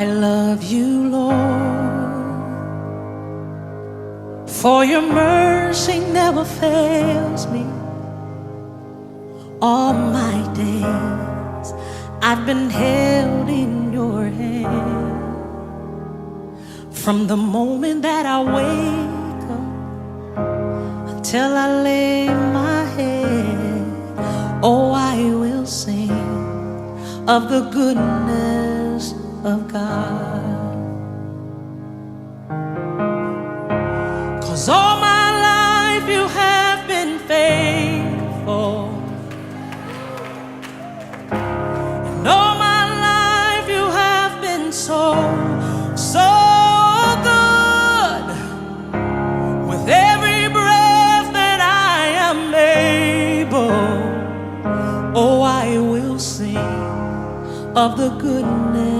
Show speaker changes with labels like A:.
A: I love you, Lord, for your mercy never fails me. All my days I've been held in your hand. From the moment that I wake up until I lay my head, oh, I will sing of the goodness of God. 'Cause all my life you have been faithful, and all my life you have been so good. With every breath that I am able, oh, I will sing of the goodness